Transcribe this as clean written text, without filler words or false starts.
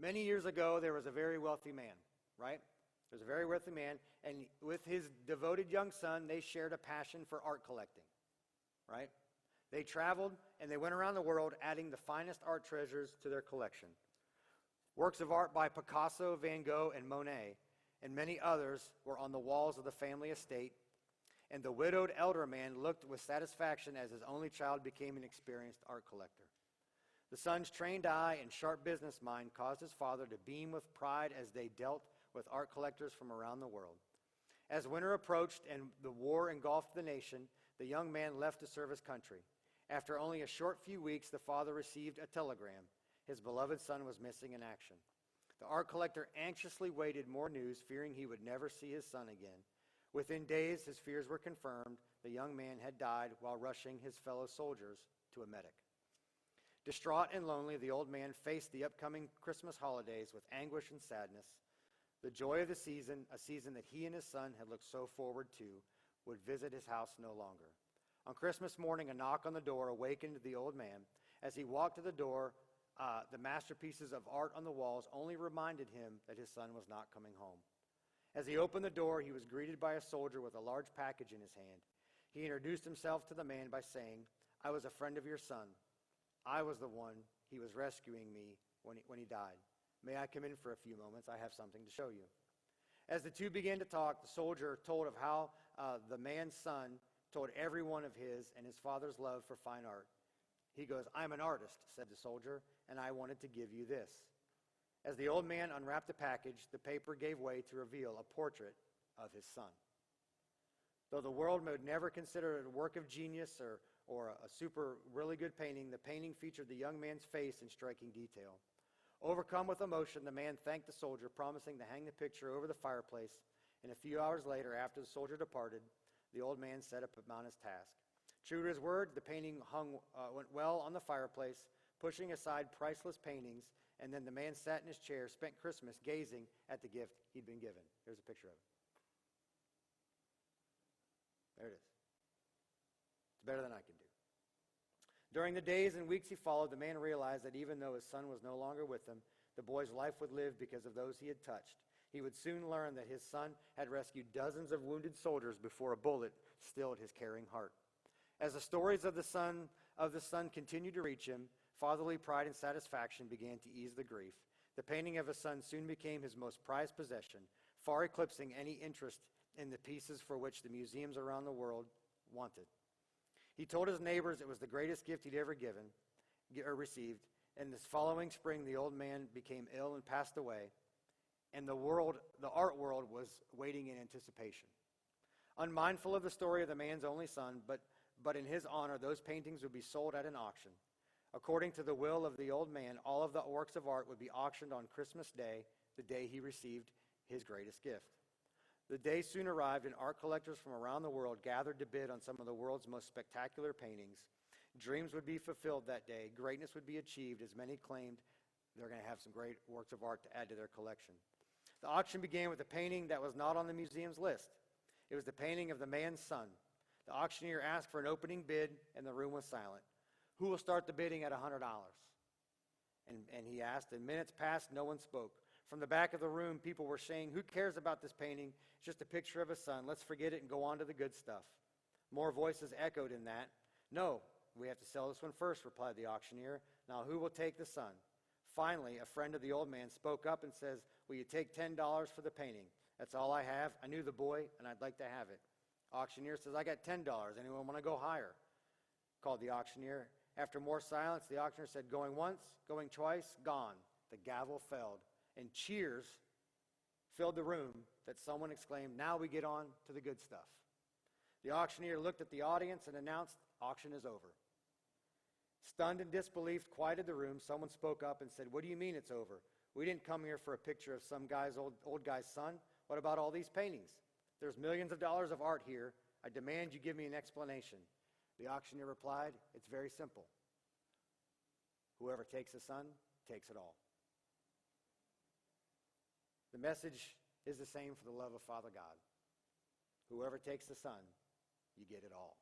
Many years ago, there was a very wealthy man, right? There was a very wealthy man, and with his devoted young son, they shared a passion for art collecting, right? They traveled and they went around the world adding the finest art treasures to their collection. Works of art by Picasso, Van Gogh, and Monet, and many others were on the walls of the family estate, and the widowed elder man looked with satisfaction as his only child became an experienced art collector. The son's trained eye and sharp business mind caused his father to beam with pride as they dealt with art collectors from around the world. As winter approached and the war engulfed the nation, the young man left to serve his country. After only a short few weeks, the father received a telegram. His beloved son was missing in action. The art collector anxiously waited more news, fearing he would never see his son again. Within days, his fears were confirmed. The young man had died while rushing his fellow soldiers to a medic. Distraught and lonely, the old man faced the upcoming Christmas holidays with anguish and sadness. The joy of the season, a season that he and his son had looked so forward to, would visit his house no longer. On Christmas morning, a knock on the door awakened the old man. As he walked to the door, the masterpieces of art on the walls only reminded him that his son was not coming home. As he opened the door, he was greeted by a soldier with a large package in his hand. He introduced himself to the man by saying, "I was a friend of your son. I was the one he was rescuing me when he died. May I come in for a few moments? I have something to show you." As the two began to talk, the soldier told of how the man's son told everyone of his and his father's love for fine art. He goes, "I'm an artist," said the soldier, "and I wanted to give you this." As the old man unwrapped the package, the paper gave way to reveal a portrait of his son. Though the world would never consider it a work of genius or a super really good painting, the painting featured the young man's face in striking detail. Overcome with emotion, the man thanked the soldier, promising to hang the picture over the fireplace. And a few hours later, after the soldier departed, the old man set about his task. True to his word, the painting went well on the fireplace, pushing aside priceless paintings, and then the man sat in his chair, spent Christmas gazing at the gift he'd been given. There's a picture of it. There it is. It's better than I can do. During the days and weeks he followed, the man realized that even though his son was no longer with him, the boy's life would live because of those he had touched. He would soon learn that his son had rescued dozens of wounded soldiers before a bullet stilled his caring heart. As the stories of the son continued to reach him, fatherly pride and satisfaction began to ease the grief. The painting of his son soon became his most prized possession, far eclipsing any interest in the pieces for which the museums around the world wanted. He told his neighbors it was the greatest gift he'd ever received. And this following spring, the old man became ill and passed away, and the art world was waiting in anticipation. Unmindful of the story of the man's only son, but in his honor, those paintings would be sold at an auction. According to the will of the old man, all of the works of art would be auctioned on Christmas Day, the day he received his greatest gift. The day soon arrived, and art collectors from around the world gathered to bid on some of the world's most spectacular paintings. Dreams would be fulfilled that day. Greatness would be achieved, as many claimed they're going to have some great works of art to add to their collection. The auction began with a painting that was not on the museum's list. It was the painting of the man's son. The auctioneer asked for an opening bid, and the room was silent. "Who will start the bidding at $100? And he asked, and minutes passed, no one spoke. From the back of the room, people were saying, "Who cares about this painting? It's just a picture of a son. Let's forget it and go on to the good stuff." More voices echoed in that. "No, we have to sell this one first," replied the auctioneer. "Now who will take the son?" Finally, a friend of the old man spoke up and says, "Will you take $10 for the painting? That's all I have. I knew the boy, and I'd like to have it." Auctioneer says, "I got $10. Anyone want to go higher?" Called the auctioneer. After more silence, the auctioneer said, "Going once, going twice, gone." The gavel fell, and cheers filled the room that someone exclaimed, "Now we get on to the good stuff." The auctioneer looked at the audience and announced, "Auction is over." Stunned and disbelief quieted the room. Someone spoke up and said, "What do you mean it's over? We didn't come here for a picture of some old guy's son. What about all these paintings? There's millions of dollars of art here. I demand you give me an explanation." The auctioneer replied, "It's very simple. Whoever takes the son takes it all." The message is the same for the love of Father God. Whoever takes the son, you get it all.